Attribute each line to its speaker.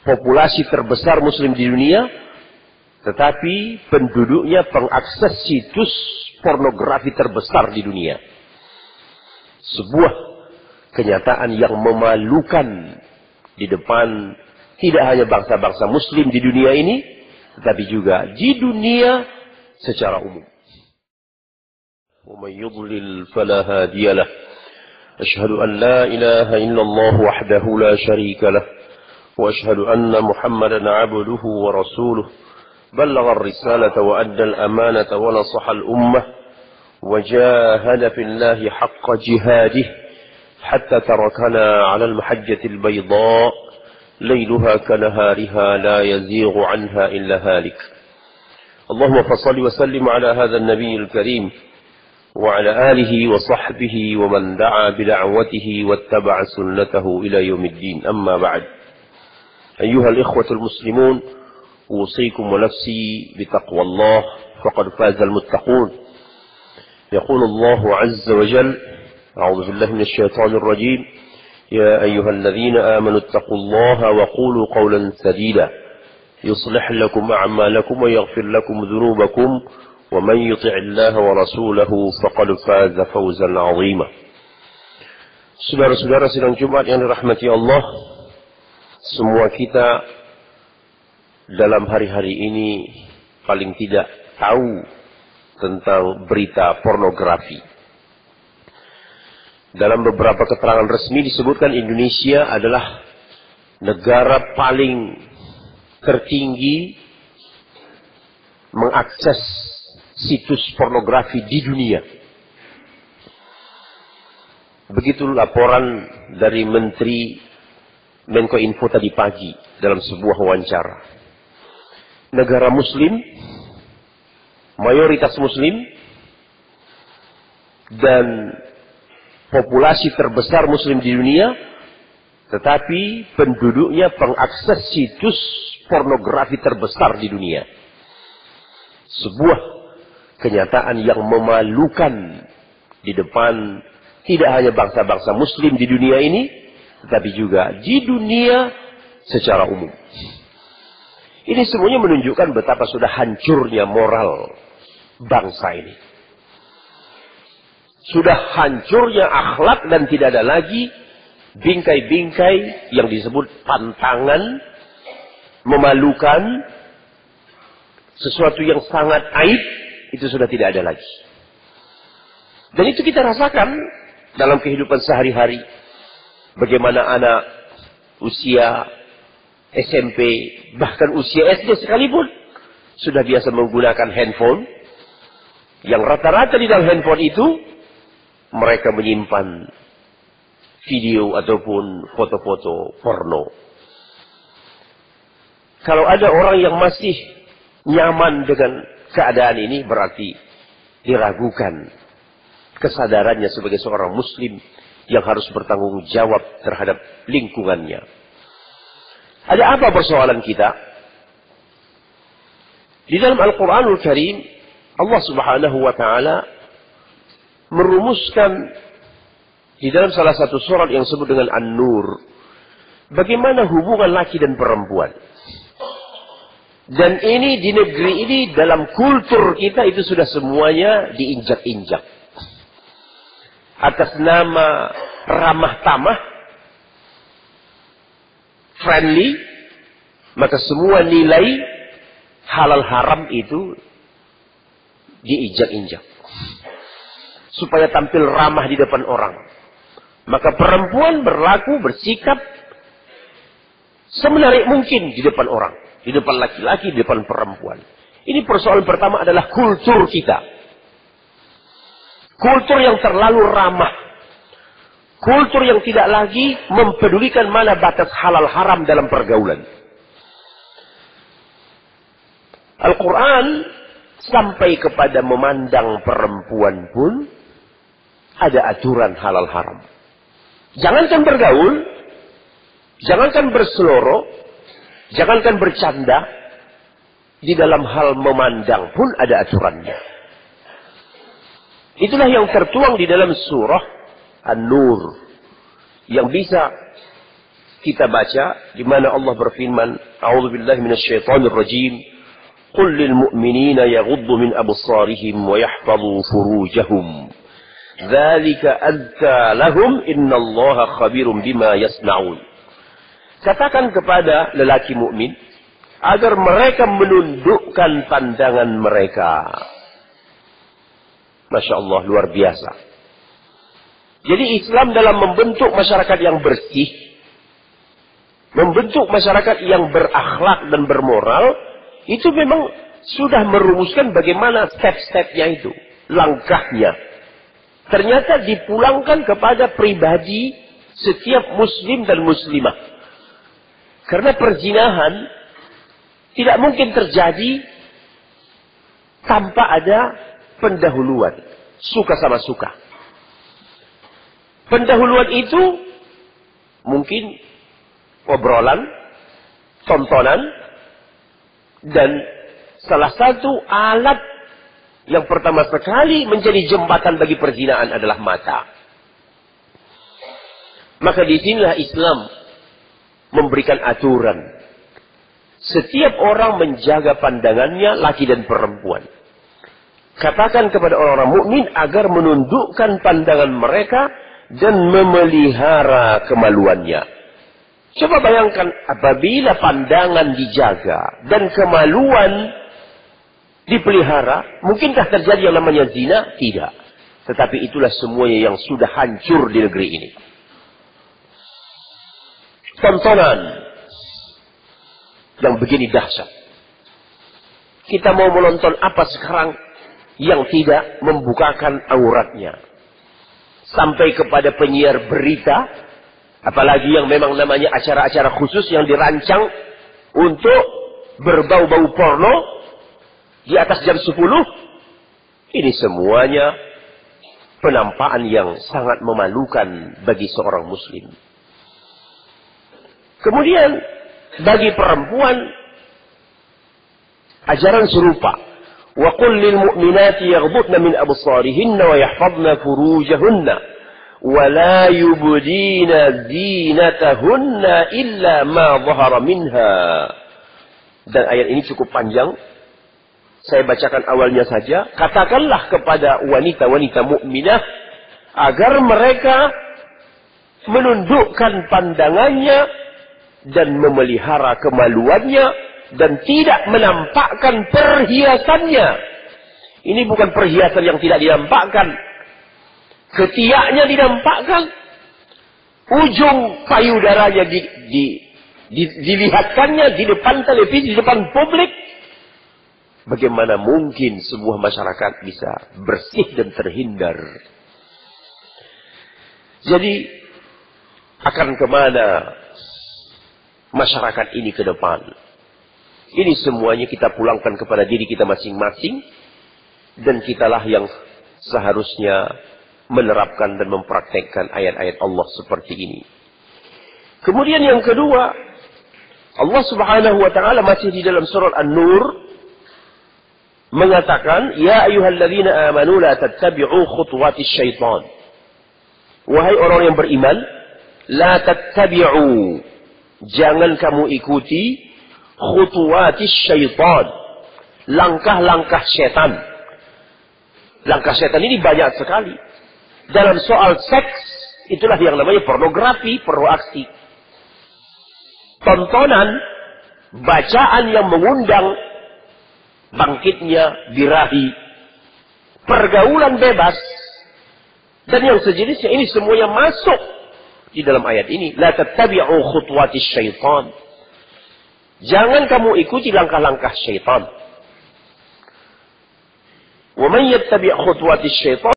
Speaker 1: populasi terbesar muslim di dunia, tetapi penduduknya pengakses situs pornografi terbesar di dunia. Sebuah kenyataan yang memalukan di depan tidak hanya bangsa-bangsa muslim di dunia ini, tetapi juga di dunia secara umum. وَمَنْ يُضْلِلْ فَلَا هَادِيَ لَهُ أَشْهَدُ أَنْ لَا إِلَهَ إِلَّا اللَّهُ وَحْدَهُ لَا شَرِيكَ لَهُ وَأَشْهَدُ أَنَّ مُحَمَّدًا عَبْدُهُ وَرَسُولُهُ بلغ الرسالة وأدى الأمانة ونصح الأمة وجاهد في الله حق جهاده حتى تركنا على المحجة البيضاء ليلها كنهارها لا يزيغ عنها إلا هالك. اللهم فصل وسلم على هذا النبي الكريم وعلى آله وصحبه ومن دعا بدعوته واتبع سنته إلى يوم الدين. أما بعد، أيها الإخوة المسلمون، أوصيكم ونفسي بتقوى الله فقد فاز المتقون. يقول الله عز وجل: أعوذ بالله من الشيطان الرجيم: يا أيها الذين آمنوا اتقوا الله وقولوا قولا سديدا يصلح لكم أعمالكم ويغفر لكم ذنوبكم ومن يطع الله ورسوله فقد فاز فوزا عظيما. Saudara-saudara sidang Jumat yang dirahmati Allah, semua kita dalam hari-hari ini paling tidak tahu tentang berita pornografi. Dalam beberapa keterangan resmi disebutkan Indonesia adalah negara paling tertinggi mengakses situs pornografi di dunia. Begitu laporan dari Menteri Menko Info tadi pagi dalam sebuah wawancara. Negara muslim, mayoritas muslim, dan populasi terbesar muslim di dunia, tetapi penduduknya pengakses situs pornografi terbesar di dunia. Sebuah kenyataan yang memalukan di depan tidak hanya bangsa-bangsa muslim di dunia ini, tetapi juga di dunia secara umum. Ini semuanya menunjukkan betapa sudah hancurnya moral bangsa ini. Sudah hancurnya akhlak dan tidak ada lagi bingkai-bingkai yang disebut pantangan, memalukan, sesuatu yang sangat aib, itu sudah tidak ada lagi. Dan itu kita rasakan dalam kehidupan sehari-hari. Bagaimana anak usia SMP, bahkan usia SD sekalipun, sudah biasa menggunakan handphone, yang rata-rata di dalam handphone itu, mereka menyimpan video ataupun foto-foto porno. Kalau ada orang yang masih nyaman dengan keadaan ini, berarti diragukan kesadarannya sebagai seorang muslim yang harus bertanggung jawab terhadap lingkungannya. Ada apa persoalan kita? Di dalam Al-Quranul Karim, Allah Subhanahu wa Ta'ala merumuskan di dalam salah satu surat yang disebut dengan An-Nur, bagaimana hubungan laki dan perempuan. Dan ini di negeri ini, dalam kultur kita itu sudah semuanya diinjak-injak. Atas nama ramah tamah, friendly, maka semua nilai halal haram itu diinjak-injak. Supaya tampil ramah di depan orang. Maka perempuan berlaku, bersikap semenarik mungkin di depan orang. Di depan laki-laki, di depan perempuan. Ini persoalan pertama adalah kultur kita. Kultur yang terlalu ramah. Kultur yang tidak lagi mempedulikan mana batas halal haram dalam pergaulan. Al-Quran sampai kepada memandang perempuan pun ada aturan halal haram. Jangankan bergaul, jangankan berseloroh, jangankan bercanda, di dalam hal memandang pun ada aturannya. Itulah yang tertuang di dalam surah An-Nur, yang bisa kita baca di mana Allah berfirman, "A'udzubillahi minasyaitonir rajim. Qul lil mu'minina yaghuddu min absarihim wa yahfazu furujahum. Dzalika azka lahum innallaha khabirum bima yasnaun." Katakan kepada lelaki mukmin agar mereka menundukkan pandangan mereka. Masya Allah, luar biasa. Jadi Islam dalam membentuk masyarakat yang bersih, membentuk masyarakat yang berakhlak dan bermoral, itu memang sudah merumuskan bagaimana step-stepnya itu, langkahnya. Ternyata dipulangkan kepada pribadi setiap muslim dan muslimah. Karena perzinahan tidak mungkin terjadi tanpa ada pendahuluan. Suka sama suka. Pendahuluan itu mungkin obrolan, tontonan, dan salah satu alat yang pertama sekali menjadi jembatan bagi perzinahan adalah mata. Maka disinilah Islam memberikan aturan. Setiap orang menjaga pandangannya, laki dan perempuan. Katakan kepada orang-orang mukmin agar menundukkan pandangan mereka dan memelihara kemaluannya. Coba bayangkan apabila pandangan dijaga dan kemaluan dipelihara, mungkinkah terjadi yang namanya zina? Tidak. Tetapi itulah semuanya yang sudah hancur di negeri ini. Tontonan yang begini dahsyat. Kita mau menonton apa sekarang yang tidak membukakan auratnya? Sampai kepada penyiar berita, apalagi yang memang namanya acara-acara khusus yang dirancang untuk berbau-bau porno di atas jam 10. Ini semuanya penampakan yang sangat memalukan bagi seorang muslim. Kemudian bagi perempuan ajaran serupa. Wa qul lil mu'minati yaghdudna min absarihinna wa yahfazna furujahunna wa la yubdina zinatahunna illa ma dhahara minha. Dan ayat ini cukup panjang. Saya bacakan awalnya saja. Katakanlah kepada wanita-wanita mukminah agar mereka menundukkan pandangannya dan memelihara kemaluannya dan tidak menampakkan perhiasannya. Ini bukan perhiasan yang tidak dinampakkan. Ketiaknya dinampakkan. Ujung payudaranya dilihatkannya di depan televisi, di depan publik. Bagaimana mungkin sebuah masyarakat bisa bersih dan terhindar? Jadi, akan kemana masyarakat ini ke depan? Ini semuanya kita pulangkan kepada diri kita masing-masing. Dan kitalah yang seharusnya menerapkan dan mempraktekkan ayat-ayat Allah seperti ini. Kemudian yang kedua, Allah subhanahu wa ta'ala masih di dalam surat An-Nur mengatakan, Ya ayyuhalladzina amanu la tattabi'u khutuwatis syaitan. Wahai orang yang beriman, la tattabi'u, jangan kamu ikuti khutuwatis syaitan, langkah-langkah setan. Langkah setan ini banyak sekali. Dalam soal seks, itulah yang namanya pornografi, pornoaksi. Tontonan, bacaan yang mengundang bangkitnya birahi, pergaulan bebas, dan yang sejenisnya, ini semuanya masuk di dalam ayat ini. La tattabi'u khutuwatis syaitan. Jangan kamu ikuti langkah-langkah syaitan. Wa man yattabi' khutuwatis syaitan